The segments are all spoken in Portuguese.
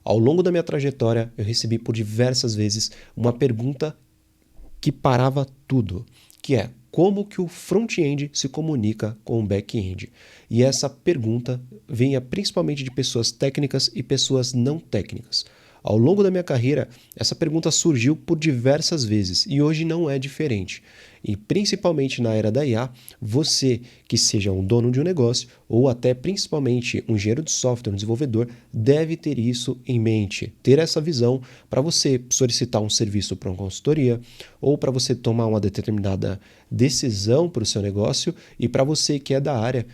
Ao longo da minha trajetória, eu recebi por diversas vezes uma pergunta que parava tudo, que é: como que o front-end se comunica com o back-end? E essa pergunta vinha principalmente de pessoas técnicas e pessoas não técnicas. Ao longo da minha carreira, essa pergunta surgiu por diversas vezes e hoje não é diferente. E principalmente na era da IA, você que seja um dono de um negócio ou até principalmente um engenheiro de software, um desenvolvedor, deve ter isso em mente, ter essa visão para você solicitar um serviço para uma consultoria ou para você tomar uma determinada decisão para o seu negócio, e para você que é da área,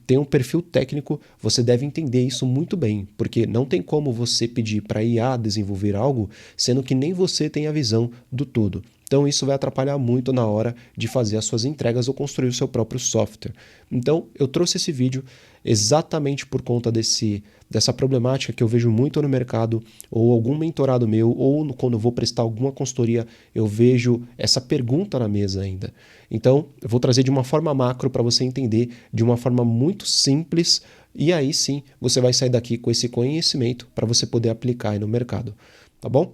tem um perfil técnico, você deve entender isso muito bem, porque não tem como você pedir para a IA desenvolver algo, sendo que nem você tem a visão do todo. Então isso vai atrapalhar muito na hora de fazer as suas entregas ou construir o seu próprio software. Então eu trouxe esse vídeo exatamente por conta dessa problemática que eu vejo muito no mercado, ou algum mentorado meu, ou quando eu vou prestar alguma consultoria, eu vejo essa pergunta na mesa ainda. Então eu vou trazer de uma forma macro para você entender de uma forma muito simples, e aí sim você vai sair daqui com esse conhecimento para você poder aplicar aí no mercado. Tá bom?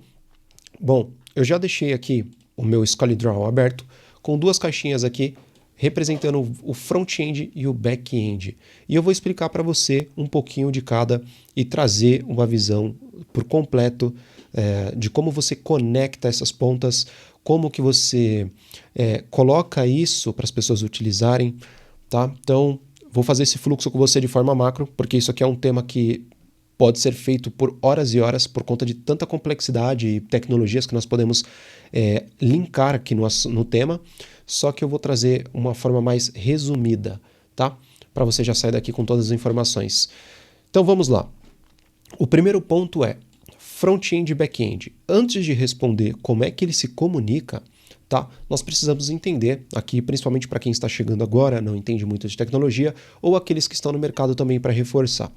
Bom, eu já deixei aqui o meu ScholarDraw aberto, com duas caixinhas aqui, representando o front-end e o back-end. E eu vou explicar para você um pouquinho de cada e trazer uma visão por completo de como você conecta essas pontas, como que você coloca isso para as pessoas utilizarem, tá? Então, vou fazer esse fluxo com você de forma macro, porque isso aqui é um tema que pode ser feito por horas e horas por conta de tanta complexidade e tecnologias que nós podemos linkar aqui no tema, só que eu vou trazer uma forma mais resumida, tá? Para você já sair daqui com todas as informações. Então vamos lá. O primeiro ponto é front-end e back-end. Antes de responder como é que ele se comunica, tá? Nós precisamos entender aqui, principalmente para quem está chegando agora, não entende muito de tecnologia, ou aqueles que estão no mercado também para reforçar.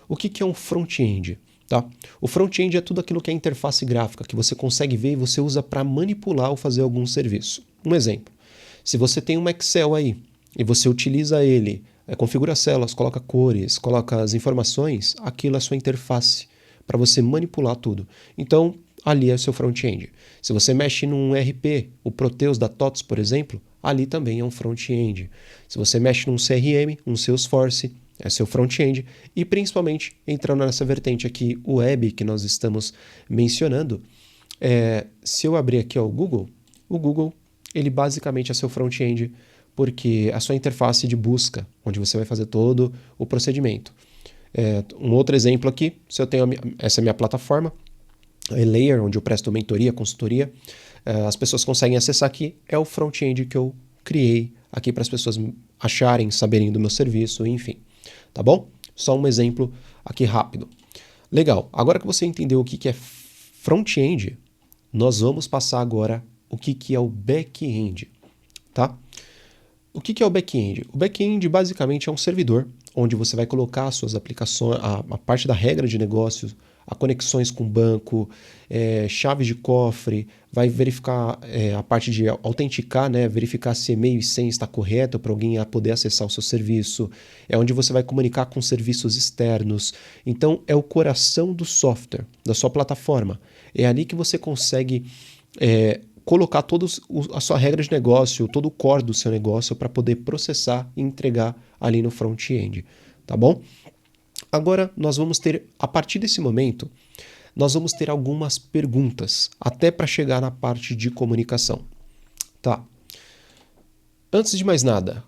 O que é um front-end? Tá? O front-end é tudo aquilo que é interface gráfica, que você consegue ver e você usa para manipular ou fazer algum serviço. Um exemplo, se você tem um Excel aí e você utiliza ele, configura células, coloca cores, coloca as informações, aquilo é a sua interface para você manipular tudo. Então, ali é o seu front-end. Se você mexe num ERP, o Proteus da TOTS, por exemplo, ali também é um front-end. Se você mexe num CRM, um Salesforce, é seu front-end, e principalmente entrando nessa vertente aqui, o web que nós estamos mencionando, se eu abrir aqui o Google, ele basicamente é seu front-end, porque a sua interface de busca, onde você vai fazer todo o procedimento. Um outro exemplo aqui, se eu tenho essa é a minha plataforma, a Layer, onde eu presto mentoria, consultoria, as pessoas conseguem acessar aqui, é o front-end que eu criei aqui para as pessoas acharem, saberem do meu serviço, enfim. Tá bom? Só um exemplo aqui rápido. Legal, agora que você entendeu o que é front-end, nós vamos passar agora o que é o back-end, tá? O que é o back-end? O back-end basicamente é um servidor onde você vai colocar as suas aplicações, a parte da regra de negócios, a conexões com banco, chaves de cofre, vai verificar a parte de autenticar, né, verificar se e-mail e senha está correto para alguém poder acessar o seu serviço, é onde você vai comunicar com serviços externos. Então é o coração do software, da sua plataforma. É ali que você consegue colocar a sua regra de negócio, todo o core do seu negócio para poder processar e entregar ali no front-end, tá bom? Agora nós vamos ter, a partir desse momento, nós vamos ter algumas perguntas, até para chegar na parte de comunicação. Tá. Antes de mais nada,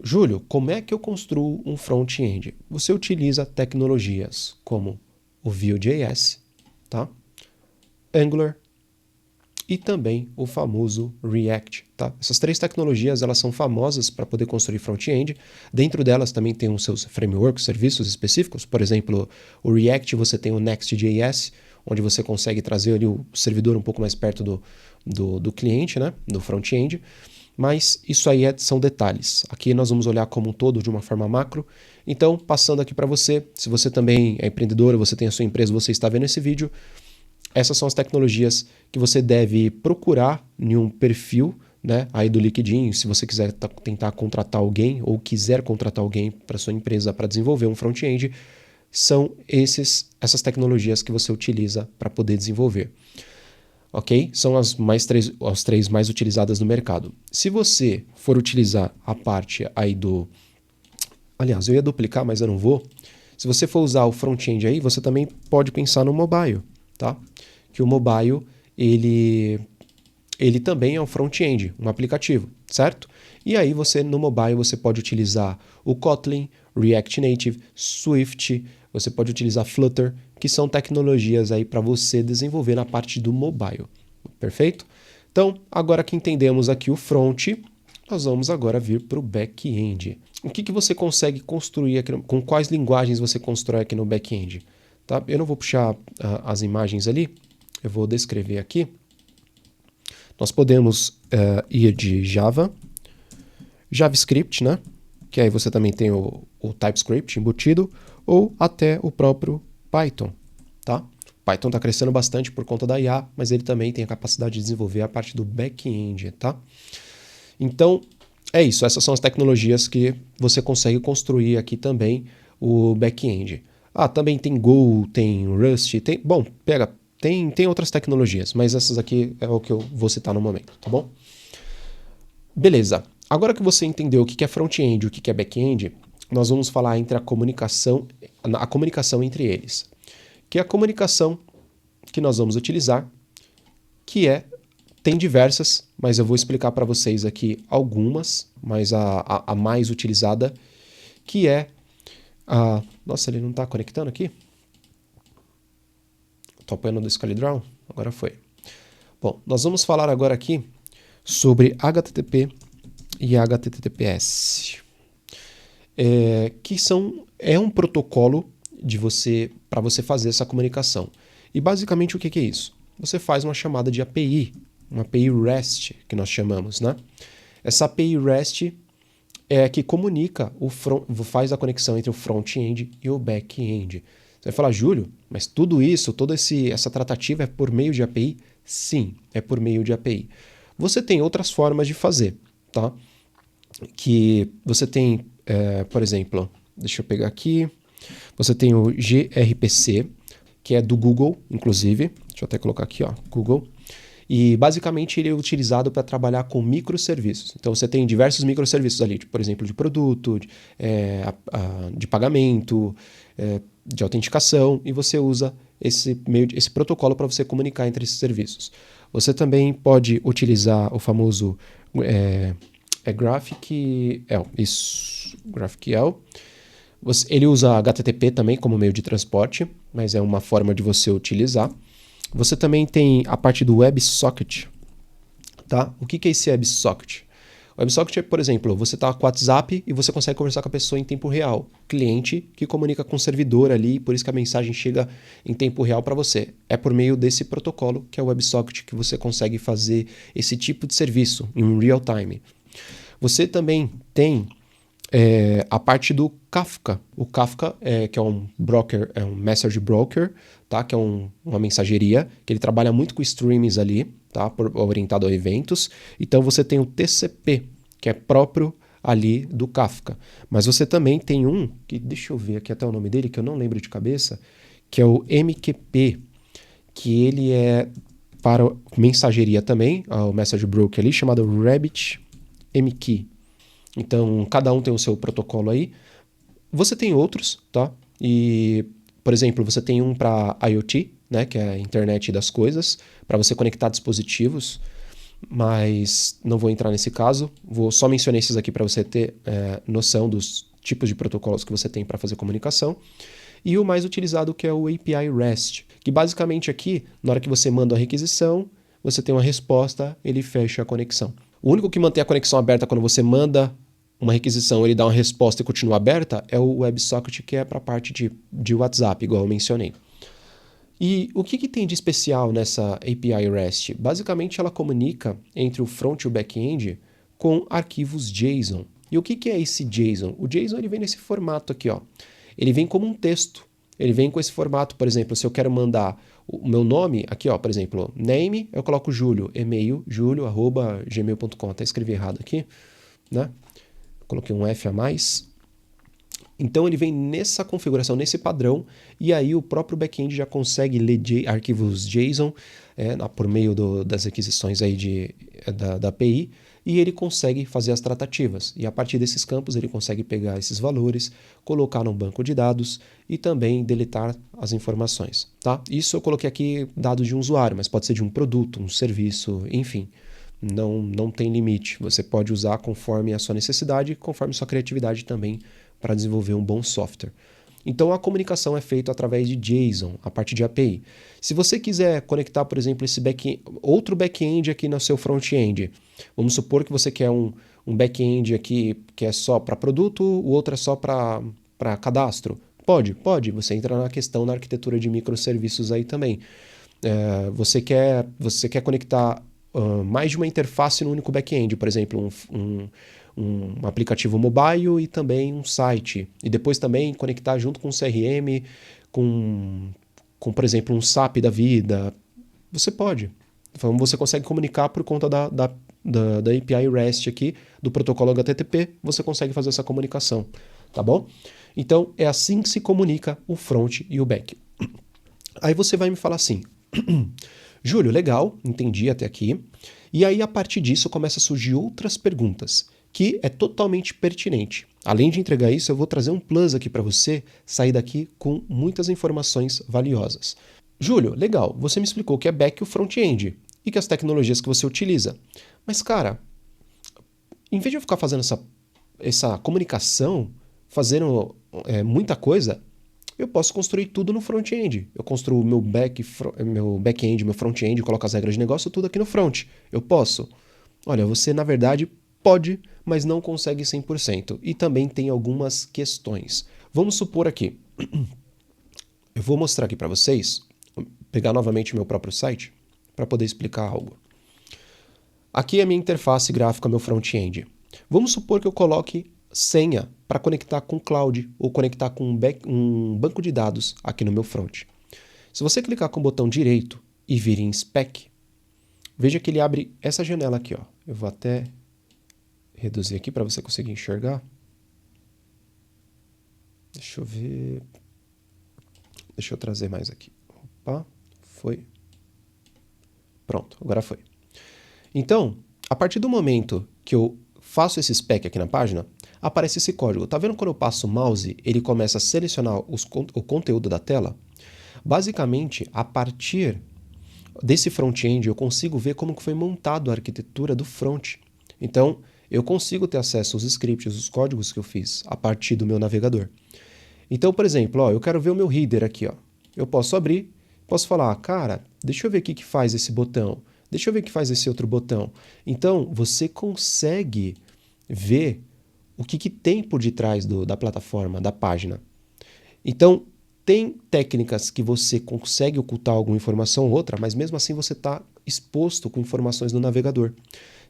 Júlio, como é que eu construo um front-end? Você utiliza tecnologias como o Vue.js, tá? Angular e também o famoso React, tá? Essas três tecnologias, elas são famosas para poder construir front-end. Dentro delas também tem os seus frameworks, serviços específicos. Por exemplo, o React, você tem o Next.js, onde você consegue trazer ali o servidor um pouco mais perto do cliente, né? Do front-end. Mas isso aí são detalhes. Aqui nós vamos olhar como um todo de uma forma macro. Então, passando aqui para você, se você também é empreendedor, você tem a sua empresa, você está vendo esse vídeo, essas são as tecnologias que você deve procurar em um perfil, né, aí do LinkedIn. Se você quiser tentar contratar alguém ou quiser contratar alguém para sua empresa para desenvolver um front-end, são essas tecnologias que você utiliza para poder desenvolver. Ok? São as três mais utilizadas no mercado. Se você for utilizar a parte aí do... Aliás, eu ia duplicar, mas eu não vou. Se você for usar o front-end aí, você também pode pensar no mobile, tá? Que o mobile, ele também é um front-end, um aplicativo, certo? E aí no mobile você pode utilizar o Kotlin, React Native, Swift, você pode utilizar Flutter, que são tecnologias aí para você desenvolver na parte do mobile, perfeito? Então, agora que entendemos aqui o front, nós vamos agora vir para o back-end. O que você consegue construir aqui, com quais linguagens você constrói aqui no back-end? Tá? Eu não vou puxar as imagens ali, eu vou descrever aqui. Nós podemos ir de Java, JavaScript, né? Que aí você também tem o TypeScript embutido, ou até o próprio Python, tá? Python está crescendo bastante por conta da IA, mas ele também tem a capacidade de desenvolver a parte do back-end, tá? Então, é isso. Essas são as tecnologias que você consegue construir aqui também o back-end. Também tem Go, tem Rust, tem outras tecnologias, mas essas aqui é o que eu vou citar no momento, tá bom? Beleza. Agora que você entendeu o que é front-end e o que é back-end, nós vamos falar entre a comunicação entre eles. Que é a comunicação que nós vamos utilizar, tem diversas, mas eu vou explicar para vocês aqui algumas, mas a mais utilizada, que é a... Nossa, ele não está conectando aqui? Estou apoiando do ScaleDraw? Agora foi. Bom, nós vamos falar agora aqui sobre HTTP e HTTPS, que é um protocolo para você fazer essa comunicação. E basicamente o que é isso? Você faz uma chamada de API, uma API REST, que nós chamamos, né? Essa API REST é que comunica, faz a conexão entre o front-end e o back-end. Você vai falar, Júlio, mas tudo isso, toda essa tratativa é por meio de API? Sim, é por meio de API. Você tem outras formas de fazer, tá? Que você tem, por exemplo, deixa eu pegar aqui, você tem o gRPC, que é do Google, inclusive, deixa eu até colocar aqui, ó, Google, e basicamente ele é utilizado para trabalhar com microserviços. Então você tem diversos microserviços ali, por exemplo, de produto, de pagamento, de autenticação, e você usa esse protocolo para você comunicar entre esses serviços. Você também pode utilizar o famoso GraphQL. Ele usa HTTP também como meio de transporte, mas é uma forma de você utilizar. Você também tem a parte do WebSocket, tá? O que é esse WebSocket? O WebSocket é, por exemplo, você está com o WhatsApp e você consegue conversar com a pessoa em tempo real. Cliente que comunica com o servidor ali, por isso que a mensagem chega em tempo real para você. É por meio desse protocolo, que é o WebSocket, que você consegue fazer esse tipo de serviço em real time. Você também tem a parte do Kafka. O Kafka, que é um broker, é um message broker, tá? Que é uma mensageria, que ele trabalha muito com streams ali, tá? Orientado a eventos. Então você tem o TCP, que é próprio ali do Kafka. Mas você também tem que deixa eu ver aqui até o nome dele, que eu não lembro de cabeça, que é o MQP, que ele é para mensageria também, o message broker ali, chamado RabbitMQ. Então, cada um tem o seu protocolo aí. Você tem outros, tá? E, por exemplo, você tem um para IoT, né, que é a internet das coisas, para você conectar dispositivos, mas não vou entrar nesse caso. Vou só mencionar esses aqui para você ter noção dos tipos de protocolos que você tem para fazer comunicação. E o mais utilizado, que é o API REST, que basicamente aqui, na hora que você manda a requisição, você tem uma resposta, ele fecha a conexão. O único que mantém a conexão aberta quando você manda uma requisição, ele dá uma resposta e continua aberta, é o WebSocket, que é para a parte de WhatsApp, igual eu mencionei. E o que tem de especial nessa API REST? Basicamente, ela comunica entre o front e o back-end com arquivos JSON. E o que é esse JSON? O JSON ele vem nesse formato aqui, ó. Ele vem como um texto. Ele vem com esse formato, por exemplo, se eu quero mandar o meu nome, aqui, ó, por exemplo, name, eu coloco Júlio, e-mail, julio@gmail.com. Até escrevi errado aqui, né? Coloquei um F a mais. Então ele vem nessa configuração, nesse padrão, e aí o próprio back-end já consegue ler arquivos JSON por meio das requisições aí da API, e ele consegue fazer as tratativas. E a partir desses campos ele consegue pegar esses valores, colocar no banco de dados e também deletar as informações. Tá? Isso eu coloquei aqui dados de um usuário, mas pode ser de um produto, um serviço, enfim. Não tem limite. Você pode usar conforme a sua necessidade, conforme a sua criatividade também, para desenvolver um bom software. Então a comunicação é feita através de JSON, a partir de API. Se você quiser conectar, por exemplo, outro back-end aqui no seu front-end, vamos supor que você quer um back-end aqui que é só para produto, o outro é só para cadastro. Pode. Você entra na questão da arquitetura de microserviços aí também. Você quer conectar mais de uma interface no único back-end, por exemplo, um aplicativo mobile e também um site. E depois também conectar junto com um CRM, com por exemplo, um SAP da vida. Você pode. Então, você consegue comunicar por conta da API REST aqui, do protocolo HTTP, você consegue fazer essa comunicação, tá bom? Então, é assim que se comunica o front e o back. Aí você vai me falar assim, Júlio, legal, entendi até aqui. E aí, a partir disso, começa a surgir outras perguntas, que é totalmente pertinente. Além de entregar isso, eu vou trazer um plus aqui para você sair daqui com muitas informações valiosas. Júlio, legal, você me explicou que é back e o front-end e que as tecnologias que você utiliza. Mas, cara, em vez de eu ficar fazendo essa comunicação, fazendo muita coisa, eu posso construir tudo no front-end. Eu construo meu back-end, meu front-end, coloco as regras de negócio, tudo aqui no front. Eu posso. Olha, você na verdade pode, mas não consegue 100%. E também tem algumas questões. Vamos supor aqui. Eu vou mostrar aqui para vocês, pegar novamente o meu próprio site, para poder explicar algo. Aqui é a minha interface gráfica, meu front-end. Vamos supor que eu coloque senha para conectar com cloud ou conectar com um banco de dados aqui no meu front. Se você clicar com o botão direito e vir em Spec, veja que ele abre essa janela aqui. Ó. Eu vou até reduzir aqui para você conseguir enxergar. Deixa eu ver. Deixa eu trazer mais aqui. Opa, foi. Pronto, agora foi. Então, a partir do momento que eu faço esse spec aqui na página, aparece esse código. Tá vendo quando eu passo o mouse, ele começa a selecionar o conteúdo da tela? Basicamente, a partir desse front-end, eu consigo ver como que foi montado a arquitetura do front. Então, eu consigo ter acesso aos scripts, os códigos que eu fiz a partir do meu navegador. Então, por exemplo, ó, eu quero ver o meu header aqui. Ó. Eu posso abrir, posso falar, cara, deixa eu ver o que faz esse botão. Deixa eu ver o que faz esse outro botão. Então, você consegue ver o que tem por detrás da plataforma, da página. Então, tem técnicas que você consegue ocultar alguma informação ou outra, mas mesmo assim você está exposto com informações no navegador.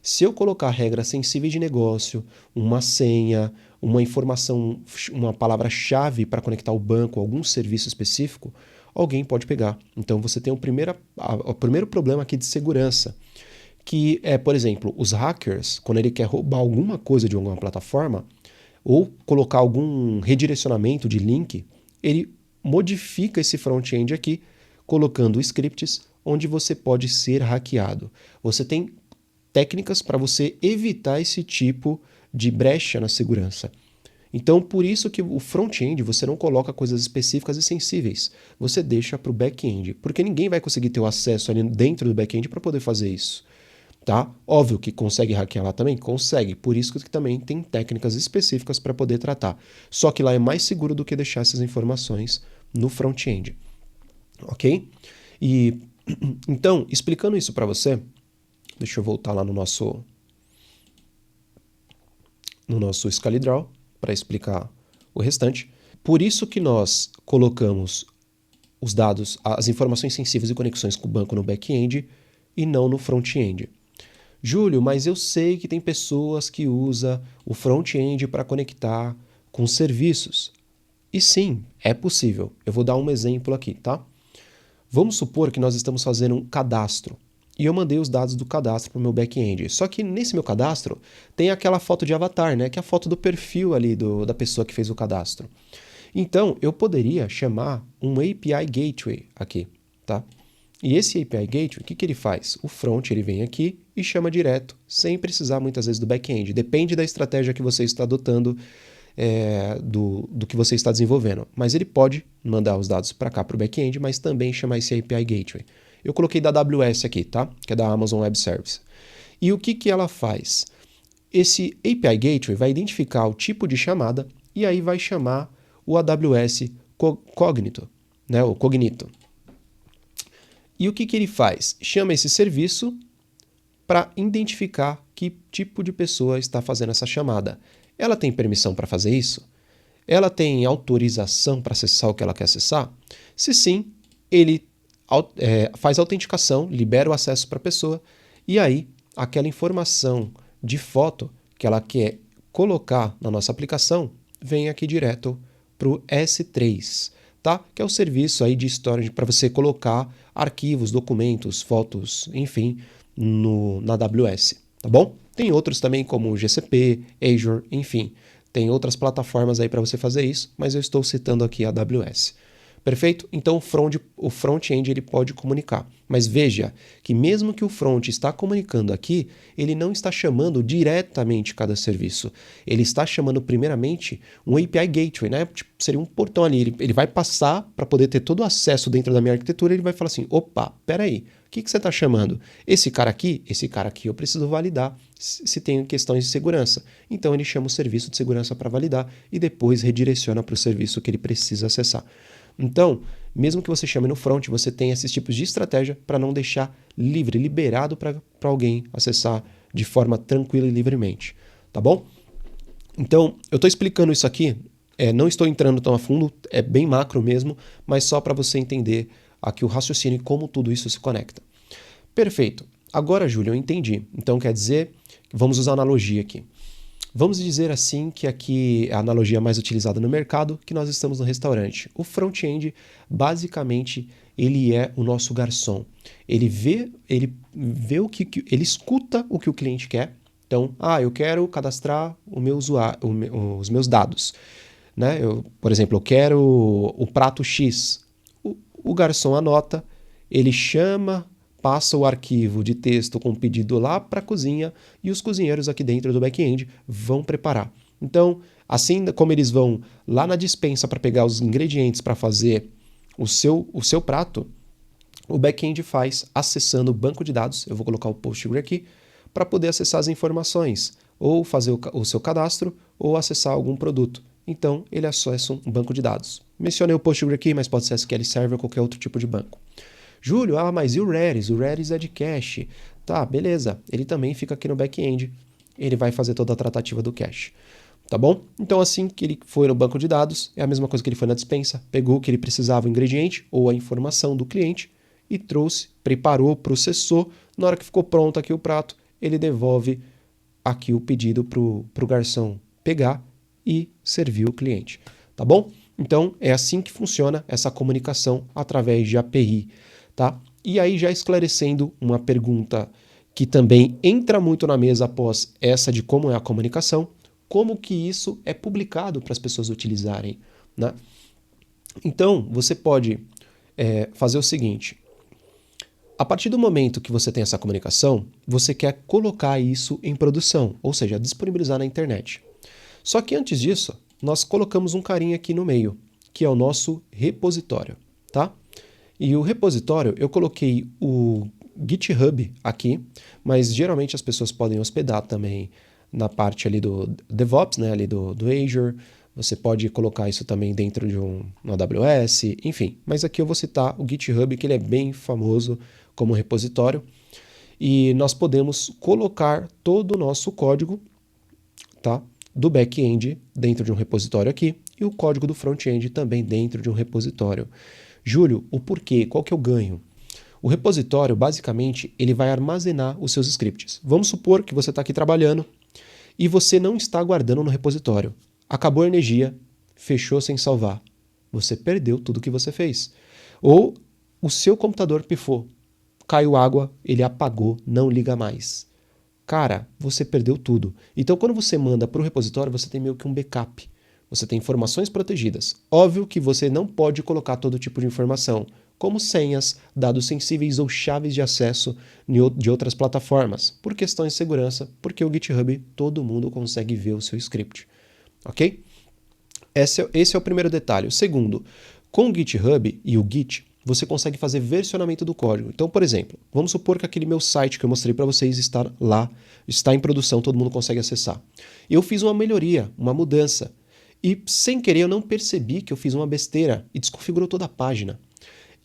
Se eu colocar regras sensíveis de negócio, uma senha, uma informação, uma palavra-chave para conectar o banco a algum serviço específico, alguém pode pegar. Então você tem o primeiro problema aqui de segurança, que é, por exemplo, os hackers, quando ele quer roubar alguma coisa de alguma plataforma, ou colocar algum redirecionamento de link, ele modifica esse front-end aqui, colocando scripts onde você pode ser hackeado. Você tem técnicas para você evitar esse tipo de brecha na segurança. Então, por isso que o front-end você não coloca coisas específicas e sensíveis. Você deixa para o back-end, porque ninguém vai conseguir ter o acesso ali dentro do back-end para poder fazer isso. Tá? Óbvio que consegue hackear lá também? Consegue. Por isso que também tem técnicas específicas para poder tratar. Só que lá é mais seguro do que deixar essas informações no front-end. Ok? E então, explicando isso para você, deixa eu voltar lá no nosso ScaleDraw para explicar o restante. Por isso que nós colocamos os dados, as informações sensíveis e conexões com o banco no back-end e não no front-end. Júlio, mas eu sei que tem pessoas que usam o front-end para conectar com serviços. E sim, é possível. Eu vou dar um exemplo aqui, tá? Vamos supor que nós estamos fazendo um cadastro. e eu mandei os dados do cadastro para o meu back-end. Só que nesse meu cadastro tem aquela foto de avatar, né? Que é a foto do perfil ali da pessoa que fez o cadastro. Então, eu poderia chamar um API Gateway aqui, tá? E esse API Gateway, o que ele faz? O front ele vem aqui e chama direto, sem precisar muitas vezes do back-end. Depende da estratégia que você está adotando, do que você está desenvolvendo. Mas ele pode mandar os dados para cá para o back-end, mas também chamar esse API Gateway. Eu coloquei da AWS aqui, tá? Que é da Amazon Web Service. E o que ela faz? Esse API Gateway vai identificar o tipo de chamada e aí vai chamar o AWS Cognito, né? O Cognito. E o que ele faz? Chama esse serviço para identificar que tipo de pessoa está fazendo essa chamada. Ela tem permissão para fazer isso? Ela tem autorização para acessar o que ela quer acessar? Se sim, ele faz a autenticação, libera o acesso para a pessoa e aí aquela informação de foto que ela quer colocar na nossa aplicação vem aqui direto para o S3, tá? Que é o serviço aí de storage para você colocar arquivos, documentos, fotos, enfim, na AWS, tá bom? Tem outros também como o GCP, Azure, enfim. Tem outras plataformas aí para você fazer isso, mas eu estou citando aqui a AWS. Perfeito? Então o front-end ele pode comunicar. Mas veja que mesmo que o front está comunicando aqui, ele não está chamando diretamente cada serviço. Ele está chamando primeiramente um API Gateway, né? Tipo, seria um portão ali. Ele vai passar para poder ter todo o acesso dentro da minha arquitetura. Ele vai falar assim, opa, peraí, o que você está chamando? Esse cara aqui eu preciso validar se tem questões de segurança. Então ele chama o serviço de segurança para validar e depois redireciona para o serviço que ele precisa acessar. Então, mesmo que você chame no front, você tem esses tipos de estratégia para não deixar liberado para alguém acessar de forma tranquila e livremente, tá bom? Então, eu estou explicando isso aqui, não estou entrando tão a fundo, é bem macro mesmo, mas só para você entender aqui o raciocínio e como tudo isso se conecta. Perfeito. Agora, Júlio, eu entendi. Então, quer dizer, vamos usar analogia aqui. Vamos dizer assim que aqui é a analogia mais utilizada no mercado, que nós estamos no restaurante. O front-end, basicamente, ele é o nosso garçom. Ele vê ele escuta o que o cliente quer. Então, eu quero cadastrar os meus dados. Né? Por exemplo, eu quero o prato X. O garçom anota, ele chama, passa o arquivo de texto com pedido lá para a cozinha e os cozinheiros aqui dentro do back-end vão preparar. Então, assim como eles vão lá na despensa para pegar os ingredientes para fazer o seu prato, o back-end faz acessando o banco de dados, eu vou colocar o Postgre aqui, para poder acessar as informações, ou fazer o seu cadastro, ou acessar algum produto. Então, ele acessa um banco de dados. Mencionei o Postgre aqui, mas pode ser SQL Server ou qualquer outro tipo de banco. Júlio, mas e o Redis? O Redis é de cache. Tá, beleza. Ele também fica aqui no back-end. Ele vai fazer toda a tratativa do cache. Tá bom? Então, assim que ele foi no banco de dados, é a mesma coisa que ele foi na despensa, pegou o que ele precisava, o ingrediente ou a informação do cliente e trouxe, preparou, processou. Na hora que ficou pronto aqui o prato, ele devolve aqui o pedido para o garçom pegar e servir o cliente. Tá bom? Então, é assim que funciona essa comunicação através de API. Tá? E aí, já esclarecendo uma pergunta que também entra muito na mesa após essa de como é a comunicação, como que isso é publicado para as pessoas utilizarem. Né? Então, você pode fazer o seguinte, a partir do momento que você tem essa comunicação, você quer colocar isso em produção, ou seja, disponibilizar na internet. Só que antes disso, nós colocamos um carinha aqui no meio, que é o nosso repositório, tá? E o repositório, eu coloquei o GitHub aqui, mas geralmente as pessoas podem hospedar também na parte ali do DevOps, né, ali do Azure. Você pode colocar isso também dentro de um AWS, enfim. Mas aqui eu vou citar o GitHub, que ele é bem famoso como repositório. E nós podemos colocar todo o nosso código, tá, do back-end dentro de um repositório aqui e o código do front-end também dentro de um repositório. Júlio, o porquê? Qual que é o ganho? O repositório, basicamente, ele vai armazenar os seus scripts. Vamos supor que você está aqui trabalhando e você não está guardando no repositório. Acabou a energia, fechou sem salvar. Você perdeu tudo que você fez. Ou o seu computador pifou. caiu água, ele apagou, não liga mais. Cara, você perdeu tudo. Então, quando você manda para o repositório, você tem meio que um backup. Você tem informações protegidas. Óbvio que você não pode colocar todo tipo de informação, como senhas, dados sensíveis ou chaves de acesso de outras plataformas, por questões de segurança, porque o GitHub todo mundo consegue ver o seu script. Ok? Esse é o primeiro detalhe. O segundo, com o GitHub e o Git, você consegue fazer versionamento do código. Então, por exemplo, vamos supor que aquele meu site que eu mostrei para vocês está lá, está em produção, todo mundo consegue acessar. Eu fiz uma melhoria, uma mudança, e sem querer eu não percebi que eu fiz uma besteira e desconfigurou toda a página.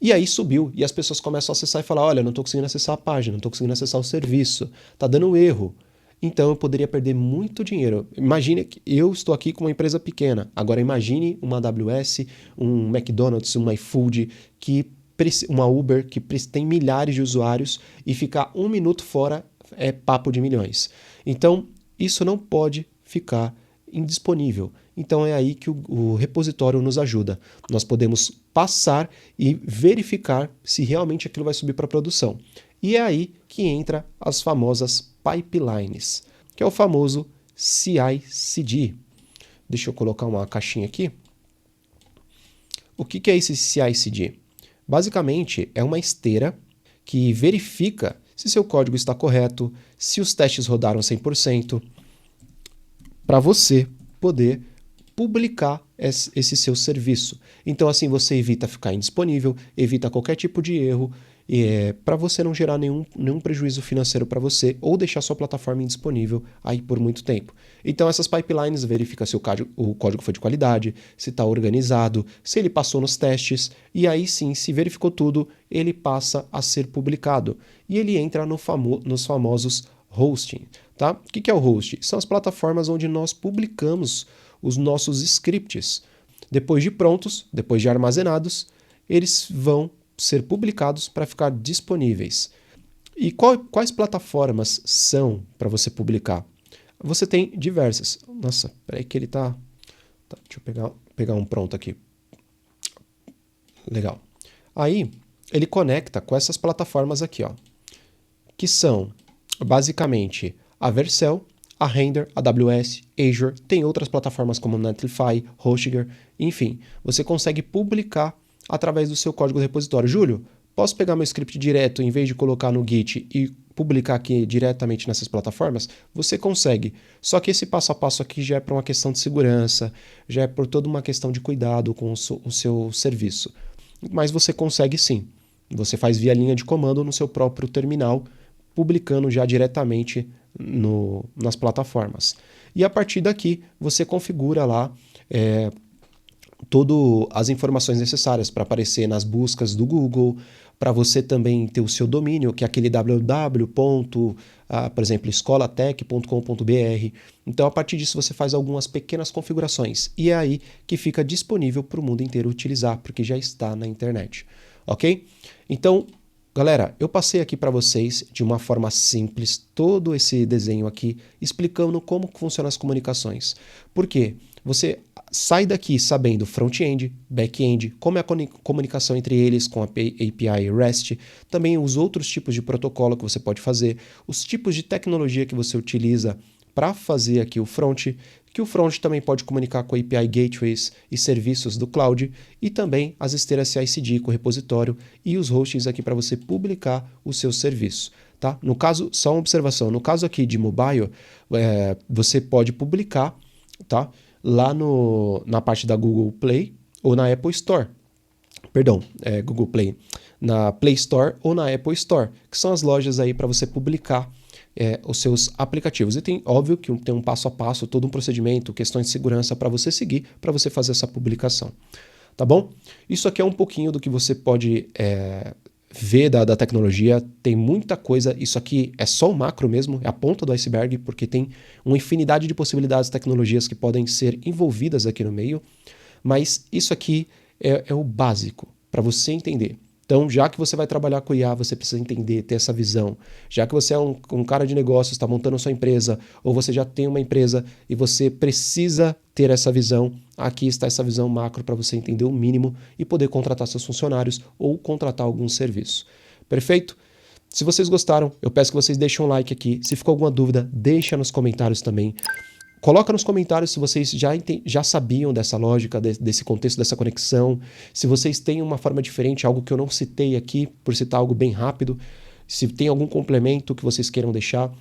E aí subiu, e as pessoas começam a acessar e falar, olha, não estou conseguindo acessar a página, não estou conseguindo acessar o serviço, está dando erro. Então eu poderia perder muito dinheiro. Imagine que eu estou aqui com uma empresa pequena. Agora imagine uma AWS, um McDonald's, uma iFood, uma Uber que tem milhares de usuários e ficar 1 minuto fora é papo de milhões. Então isso não pode ficar indisponível. Então é aí que o repositório nos ajuda. Nós podemos passar e verificar se realmente aquilo vai subir para produção. E é aí que entra as famosas pipelines, que é o famoso CI/CD. Deixa eu colocar uma caixinha aqui. O que é esse CI/CD? Basicamente é uma esteira que verifica se seu código está correto, se os testes rodaram 100%, para você poder publicar esse seu serviço. Então assim você evita ficar indisponível, evita qualquer tipo de erro, para você não gerar nenhum prejuízo financeiro para você ou deixar sua plataforma indisponível aí por muito tempo. Então essas pipelines verificam se o código foi de qualidade, se está organizado, se ele passou nos testes, e aí sim, se verificou tudo, ele passa a ser publicado. E ele entra nos famosos hosting. Tá? O que é o host? São as plataformas onde nós publicamos os nossos scripts. Depois de prontos, depois de armazenados, eles vão ser publicados para ficar disponíveis. E quais plataformas são para você publicar? Você tem diversas. Nossa, peraí que ele tá deixa eu pegar um pronto aqui. Legal. Aí, ele conecta com essas plataformas aqui, ó, que são basicamente a Vercel, a Render, a AWS, Azure, tem outras plataformas como Netlify, Hostgator, enfim, você consegue publicar através do seu código do repositório. Júlio, posso pegar meu script direto em vez de colocar no Git e publicar aqui diretamente nessas plataformas? Você consegue, só que esse passo a passo aqui já é para uma questão de segurança, já é por toda uma questão de cuidado com o seu serviço. Mas você consegue sim, você faz via linha de comando no seu próprio terminal, publicando já diretamente nas plataformas. E a partir daqui você configura lá todas as informações necessárias para aparecer nas buscas do Google, para você também ter o seu domínio, que é aquele www. Por exemplo, escolatech.com.br. Então, a partir disso, você faz algumas pequenas configurações e é aí que fica disponível para o mundo inteiro utilizar, porque já está na internet. Ok? Então, galera, eu passei aqui para vocês de uma forma simples todo esse desenho aqui, explicando como funcionam as comunicações. Por quê? Você sai daqui sabendo front-end, back-end, como é a comunicação entre eles com a API REST, também os outros tipos de protocolo que você pode fazer, os tipos de tecnologia que você utiliza para fazer aqui o front, que o front também pode comunicar com API gateways e serviços do cloud, e também as esteiras CI/CD com o repositório e os hostings aqui para você publicar o seu serviço. Tá? No caso, só uma observação, no caso aqui de mobile, você pode publicar, tá? Lá na parte da Google Play ou na Apple Store. Perdão, Google Play. Na Play Store ou na Apple Store, que são as lojas aí para você publicar os seus aplicativos. E tem, óbvio, que tem um passo a passo, todo um procedimento, questões de segurança para você seguir, para você fazer essa publicação. Tá bom? Isso aqui é um pouquinho do que você pode ver da tecnologia. Tem muita coisa, isso aqui é só o macro mesmo, é a ponta do iceberg, porque tem uma infinidade de possibilidades de tecnologias que podem ser envolvidas aqui no meio, mas isso aqui é o básico para você entender. Então, já que você vai trabalhar com IA, você precisa entender, ter essa visão. Já que você é um cara de negócios, está montando a sua empresa, ou você já tem uma empresa e você precisa ter essa visão, aqui está essa visão macro para você entender o mínimo e poder contratar seus funcionários ou contratar algum serviço. Perfeito? Se vocês gostaram, eu peço que vocês deixem um like aqui. Se ficou alguma dúvida, deixa nos comentários também. Coloca nos comentários se vocês já sabiam dessa lógica, desse contexto, dessa conexão. Se vocês têm uma forma diferente, algo que eu não citei aqui, por citar algo bem rápido. Se tem algum complemento que vocês queiram deixar.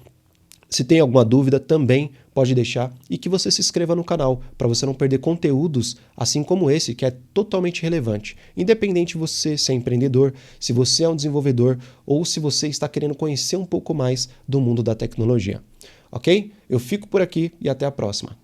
Se tem alguma dúvida, também pode deixar. E que você se inscreva no canal, para você não perder conteúdos assim como esse, que é totalmente relevante. Independente de você ser empreendedor, se você é um desenvolvedor ou se você está querendo conhecer um pouco mais do mundo da tecnologia. Ok? Eu fico por aqui e até a próxima.